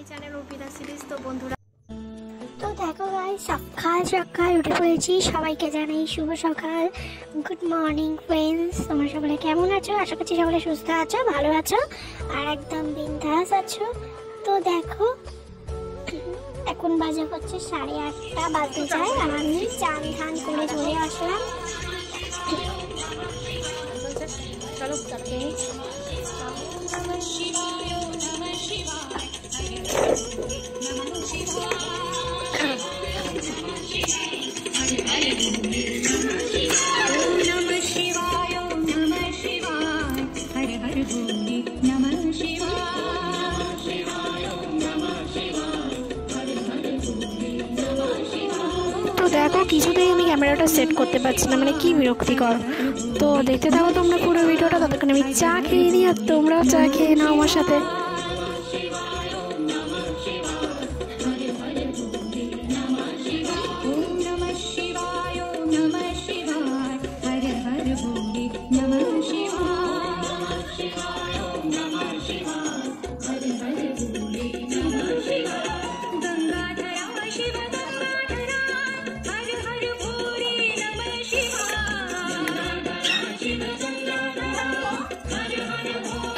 Channel Arpita series. তো বন্ধুরা, তো দেখো গাইস, সকাল সকাল উঠে পড়েছি। সবাইকে জানাই শুভ সকাল, গুড মর্নিং ফ্রেন্ডস। তোমরা সকলে কেমন আছো? আশা করছি সকলে সুস্থ আছো, ভালো আছো আর একদম বিন্দাস আছো। তো দেখো, এখন বাজে হচ্ছে 8:30 বাজতে যায় আর আমি চান ধান করে চলে আসলাম। চলো চাপে তো দেখো, কিছুতেই আমি ক্যামেরাটা সেট করতে পারছি না, মানে কি বিরক্তিকর। তো দেখতে থাকো তোমরা পুরো ভিডিওটা, ততক্ষণ আমি চা খেয়ে নিই আর তোমরাও চা খেয়ে নাও আমার সাথে।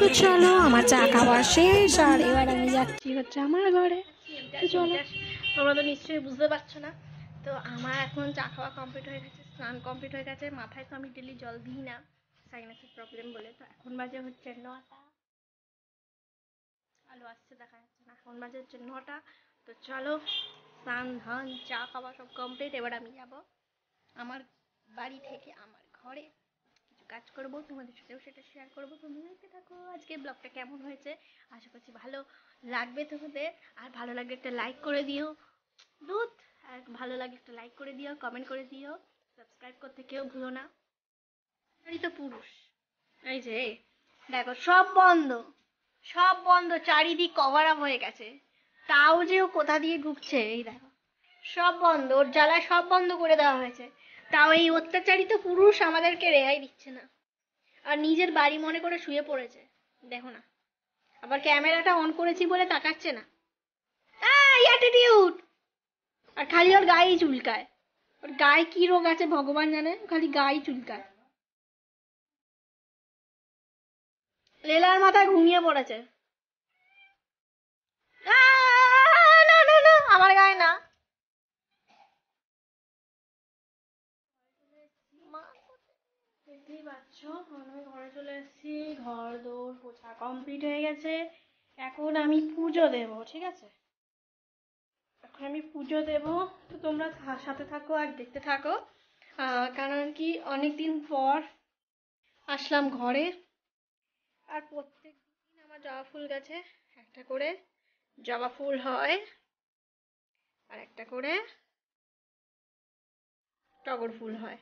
তো চলো, আমার চা খাওয়া শেষ আর এবার আমি যাচ্ছি হচ্ছে আমার ঘরে। চলো, তোমরা তো নিশ্চয়ই বুঝতে পারছো না। তো আমার এখন চা খাওয়া কমপ্লিট হয়ে গেছে, স্নান কমপ্লিট হয়ে গেছে। মাথায় তো আমি ডেলি জল দিই না, সাইনাসের প্রবলেম বলে। তো এখন বাজে হচ্ছে 9টা। আলো আসছে দেখা যাচ্ছে না, এখন বাজে হচ্ছে 9টা। তো চলো, স্নান ধান চা খাওয়া সব কমপ্লিট। এবার আমি যাব আমার বাড়ি থেকে আমার ঘরে, কিছু কাজ করব, তোমাদের সাথেও সেটা শেয়ার করবো। তোমরা দেখতে থাকো আজকে ব্লগটা কেমন হয়েছে। আশা করছি ভালো লাগবে তোমাদের। আর ভালো লাগলে একটা লাইক করে দিও, দুধ। আর ভালো লাগলে একটা লাইক করে দিও, কমেন্ট করে দিও, সাবস্ক্রাইব করতে কেউ ভুলো না। এই তো পুরুষ, এই যে দেখো, সব বন্ধ, সব বন্ধ, চারিদিক কভার আপ হয়ে গেছে, তাও যে ও কোথা দিয়ে ঢুকছে। এই দেখো, সব বন্ধ, ওর জ্বালায় সব বন্ধ করে দেওয়া হয়েছে, তাও এই অত্যাচারিত পুরুষ আমাদেরকে রেহাই দিচ্ছে না। আর নিজের বাড়ি মনে করে শুয়ে পড়েছে, দেখো না। আবার ক্যামেরাটা অন করেছি বলে তাকাচ্ছে না। এই অ্যাটিটিউড! আর খালি ওর গায়েই চুলকায়। ওর গায়ে কি রোগ আছে ভগবান জানে, খালি গায়ে চুলকায়। লেলার মাথায় ঘুমিয়ে পড়েছে। না না না, আমার গায়ে না। দেখতেই পাচ্ছ, আমি ঘরে চলে এসেছি। ঘর দোর পোছা কমপ্লিট হয়ে গেছে। এখন আমি পুজো দেব, ঠিক আছে? এখন আমি পুজো দেব। তো তোমরা সাথে থাকো আর দেখতে থাকো। কারণ কি, অনেকদিন পর আসলাম ঘরে। আর প্রত্যেক দিন আমার জবা ফুল গাছে একটা করে জবা ফুল হয়, আর একটা করে টগর ফুল হয়।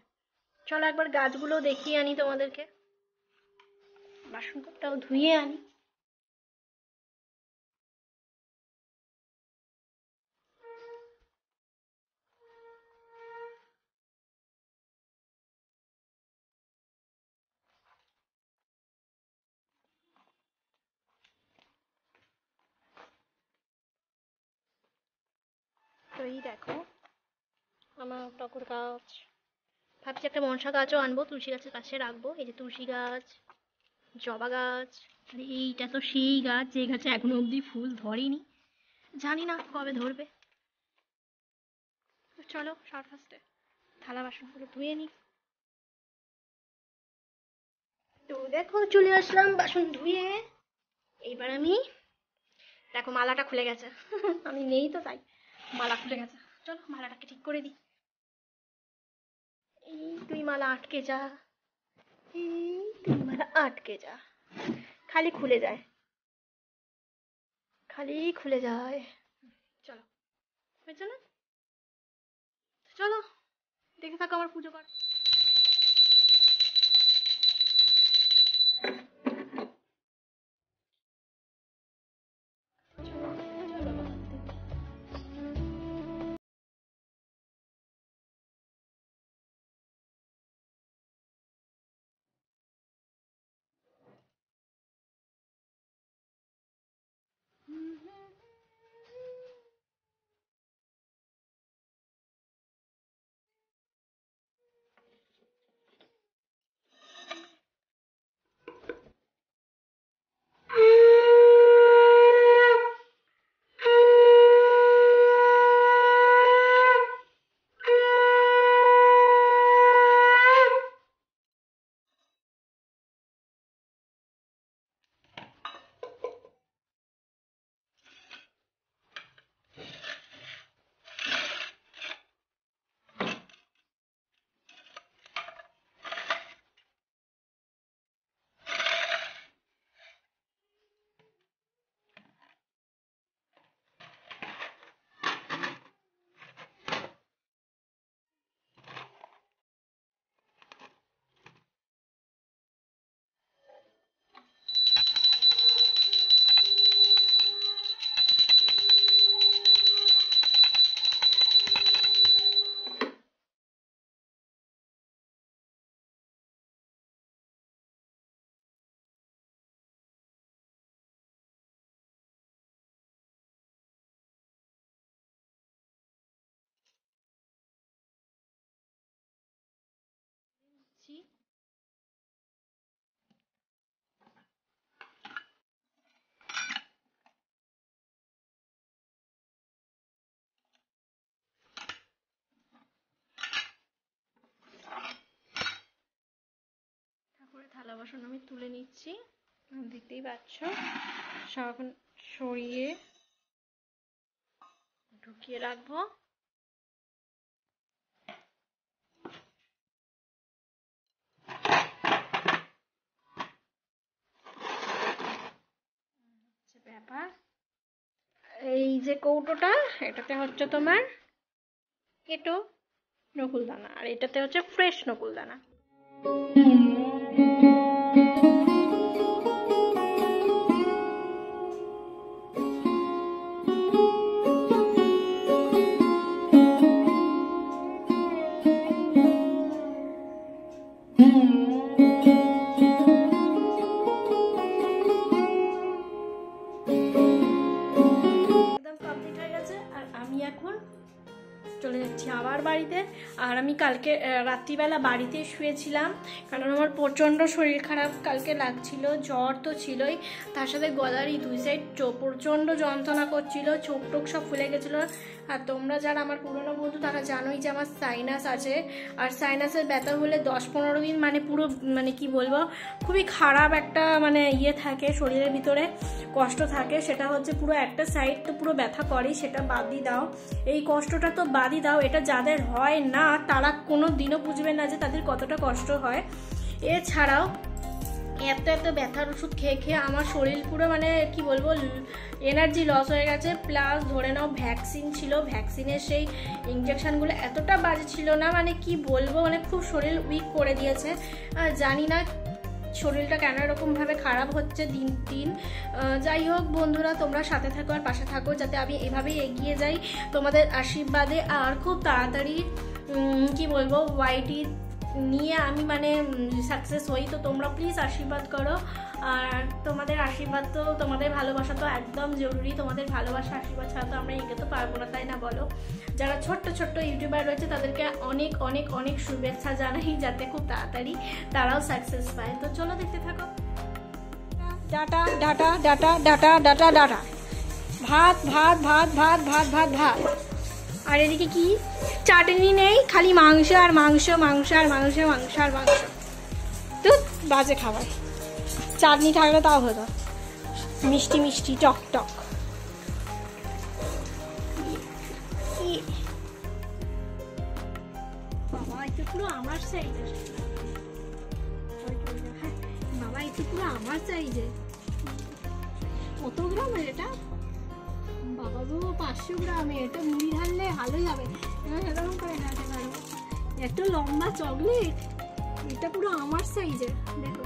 চলো একবার গাছগুলো দেখিয়ে আনি তোমাদেরকে, বাসনটাও ধুয়ে আনি। তো এই দেখো, আমার টগর গাছ। ভাবছি একটা মনসা গাছও আনবো, তুলসী গাছের পাশে রাখবো। এই যে তুলসী গাছ, জবা গাছ। আর এইটা তো সেই গাছ যে গাছে এখনো অবধি ফুল ধরেনি, জানি না কবে ধরবে। তো চলো সবার ফার্স্টে থালা বাসনগুলো ধুয়ে নিই। তো দেখো, চলে আসলাম বাসন ধুয়ে। এইবার আমি, দেখো মালাটা খুলে গেছে আমি নেই তো তাই মালা খুলে গেছে। চলো মালাটাকে ঠিক করে দিই। এই তুই মালা আটকে যা, এই তুই মালা আটকে যা। খালি খুলে যায়, খালি খুলে যায়। চলো, হয়েছে না? চলো দেখে থাকো আমার পুজো কর। থালা বাসন আমি তুলে নিচ্ছি, দেখতেই পাচ্ছ। সব এখন সরিয়ে ঢুকিয়ে রাখবো। ব্যাপার এই যে কৌটোটা, এটাতে হচ্ছে তোমার কেটো নকুলদানা, আর এটাতে হচ্ছে ফ্রেশ নকুলদানা। চলে যাচ্ছি আবার বাড়িতে। আর আমি কালকে রাত্রিবেলা বাড়িতে শুয়েছিলাম, কারণ আমার প্রচণ্ড শরীর খারাপ কালকে লাগছিল, জ্বর তো ছিলই, তার সাথে গলারই 2 সাইড প্রচণ্ড যন্ত্রণা করছিল, চোখ টোক সব ফুলে গেছিলো। আর তোমরা যারা আমার পুরনো বন্ধু তারা জানোই যে আমার সাইনাস আছে, আর সাইনাসের ব্যথা হলে 10-15 দিন মানে পুরো মানে কি বলবো, খুবই খারাপ একটা মানে ইয়ে থাকে শরীরের ভিতরে, কষ্ট থাকে। সেটা হচ্ছে পুরো একটা সাইড তো পুরো ব্যথা করেই, সেটা বাদই দাও, এই কষ্টটা তো বাদই দাও। এটা যাদের হয় না তারা কোনো দিনও বুঝবে না যে তাদের কতটা কষ্ট হয়। এছাড়াও এত এত ব্যথার ওষুধ খেয়ে খেয়ে আমার শরীর পুরো মানে কি বলবো এনার্জি লস হয়ে গেছে। প্লাস ধরে নাও ভ্যাকসিন ছিল, ভ্যাকসিনের সেই ইঞ্জেকশনগুলো এতটা বাজে ছিল না, মানে কি বলবো, মানে খুব শরীর উইক করে দিয়েছে। জানি না শরীরটা কেন এরকমভাবে খারাপ হচ্ছে দিন দিন। যাই হোক বন্ধুরা, তোমরা সাথে থাকো আর পাশে থাকো যাতে আমি এভাবেই এগিয়ে যাই তোমাদের আশীর্বাদে, আর খুব তাড়াতাড়ি কি বলবো ওয়াইটি নিয়ে আমি মানে সাকসেস হই। তো তোমরা প্লিজ আশীর্বাদ করো, আর তোমাদের আশীর্বাদ তো তোমাদের ভালোবাসা তো একদম জরুরি। তোমাদের ভালোবাসা আশীর্বাদ ছাড়া তো আমরা এগোতে পারবো না, তাই না বলো? যারা ছোট্ট ছোট্ট ইউটিউবার রয়েছে তাদেরকে অনেক অনেক অনেক শুভেচ্ছা জানাই, যাতে খুব তাড়াতাড়ি তারাও সাকসেস পায়। তো চলো দেখতে থাকো। Data data data data data data, ভাত ভাত ভাত ভাত ভাত ভাত ভাত, আর এদিকে কি চাটনি নেই, খালি মাংস আর মাংস, মাংস আর মাংস, মাংস আর মাংস। তো বাজে খাবার, চাটনি থাকলে তাও হতো, মিষ্টি মিষ্টি টক টক। বাবা এটা পুরো আমার সাইজের, বাবা এটা পুরো আমার সাইজের। কত গ্রামের এটা? বাবা গো 500 গ্রামে। এটা মুড়ি ঢাললে ভালোই হবে, এরকম করে ঢালতে পারবো। এত লম্বা চকলেট, এটা পুরো আমার সাইজের। দেখো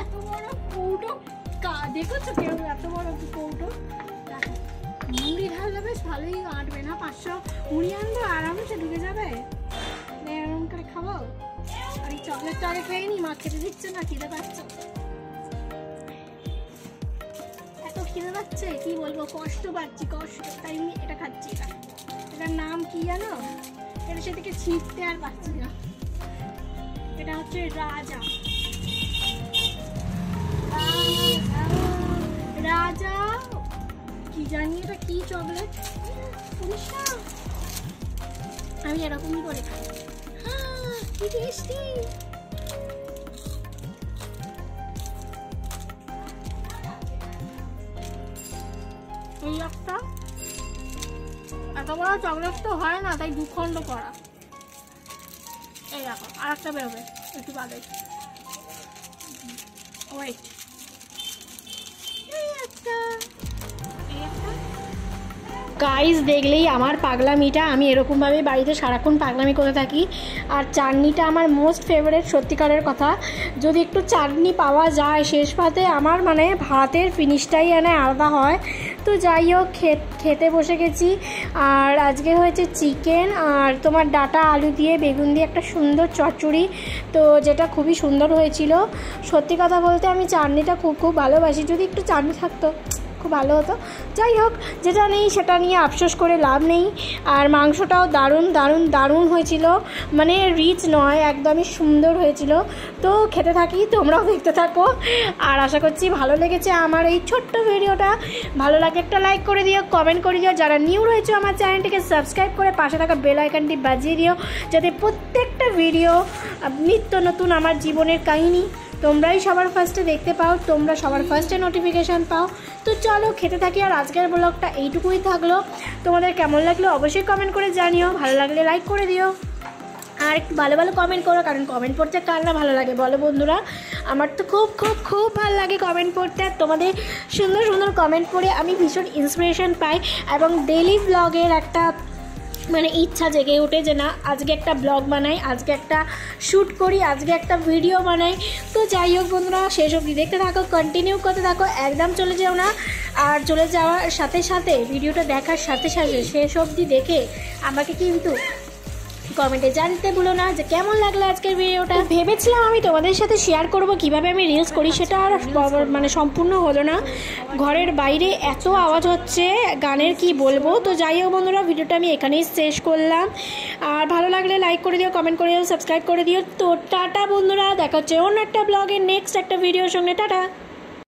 এত বড় কৌটো, দেখেছো কেউ এত বড় কৌটো? মুড়ি ঢাললে বেশ ভালোই আঁটবে না? 500 মুড়ি আনবো, আরামসে ঢুকে যাবে। এরকম করে খাবো। আর এই চকলেটটা আগে খেয়ে নি, মা খেতে দিচ্ছে না, খিদে পাচ্ছে। খিদে পাচ্ছে কি বলবো, কষ্ট পাচ্ছি, কষ্ট, তাই আমি এটা খাচ্ছি। এটার নাম কি জানো? এটা সেদিকে ছিটতে আর পাচ্ছি না। এটা হচ্ছে রাজা, রাজা কি জানি এটা কি চকলেট, আমি এরকমই করে খাই। কি টেস্টি। এই একটা এত বড় চকলেট তো হয় না, তাই 2 খণ্ড করা। এই দেখো আর একটা বেরোবে একটু বাদে, ওয়েট। এই একটা গাইস দেখলেই আমার পাগলামিটা, আমি এরকমভাবে বাড়িতে সারাক্ষণ পাগলামি করে থাকি। আর চাটনিটা আমার মোস্ট ফেভারিট, সত্যিকারের কথা। যদি একটু চাটনি পাওয়া যায় শেষ ভাতে, আমার মানে ভাতের ফিনিশটাই আলাদা হয়। তো যাই হোক খেতে বসে গেছি। আর আজকে হয়েছে চিকেন আর তোমার ডাটা আলু দিয়ে বেগুন দিয়ে একটা সুন্দর চচ্চড়ি, তো যেটা খুবই সুন্দর হয়েছিল। সত্যি কথা বলতে আমি চাটনিটা খুব খুব ভালোবাসি, যদি একটু চাটনি থাকতো খুব ভালো হতো। যাই হোক, যেটা নেই সেটা নিয়ে আফসোস করে লাভ নেই। আর মাংসটাও দারুণ দারুণ দারুণ হয়েছিল, মানে রিচ নয়, একদমই সুন্দর হয়েছিল। তো খেতে থাকি, তোমরাও দেখতে থাকো। আর আশা করছি ভালো লেগেছে আমার এই ছোট্ট ভিডিওটা। ভালো লাগে একটা লাইক করে দিও, কমেন্ট করে দিও। যারা নিউ রয়েছে আমার চ্যানেলটিকে সাবস্ক্রাইব করে পাশে থাকা বেল আইকনটি বাজিয়ে দিও, যাতে প্রত্যেকটা ভিডিও নিত্য নতুন আমার জীবনের কাহিনী তোমরাই সবার ফার্স্টে দেখতে পাও, তোমরা সবার ফার্স্টে নোটিফিকেশান পাও। তো চলো খেতে থাকি। আর আজকের ব্লগটা এইটুকুই থাকলো। তোমাদের কেমন লাগলো অবশ্যই কমেন্ট করে জানিও, ভালো লাগলে লাইক করে দিও। আর একটু ভালো ভালো কমেন্ট করো, কারণ কমেন্ট পড়তে কার না ভালো লাগে বলো বন্ধুরা। আমার তো খুব খুব খুব ভালো লাগে কমেন্ট পড়তে। আর তোমাদের সুন্দর সুন্দর কমেন্ট পড়ে আমি ভীষণ ইন্সপিরেশন পাই, এবং ডেইলি ব্লগের একটা মানে ইচ্ছা জেগে ওঠে যে না আজকে একটা ব্লগ বানাই, আজকে একটা শ্যুট করি, আজকে একটা ভিডিও বানাই। তো যাই হোক বন্ধুরা, শেষ অবধি দেখতে থাকো, কন্টিনিউ করতে থাকো, একদম চলে যেও না। আর চলে যাওয়ার সাথে সাথে ভিডিওটা দেখার সাথে সাথে শেষ অবধি দেখে আমাকে কিন্তু কমেন্টে জানতে ভুলো না যে কেমন লাগলো আজকের ভিডিওটা। ভেবেছিলাম আমি তোমাদের সাথে শেয়ার করব কিভাবে আমি রিলস করি, সেটা আর মানে সম্পূর্ণ হলো না। ঘরের বাইরে এত আওয়াজ হচ্ছে গানের, কি বলবো। তো যাই হোক বন্ধুরা, ভিডিওটা আমি এখানেই শেষ করলাম। আর ভালো লাগলে লাইক করে দিও, কমেন্ট করে দিও, সাবস্ক্রাইব করে দিও। তো টাটা বন্ধুরা, দেখা হচ্ছে অন্য একটা ব্লগের নেক্সট একটা ভিডিওর সঙ্গে। টাটা।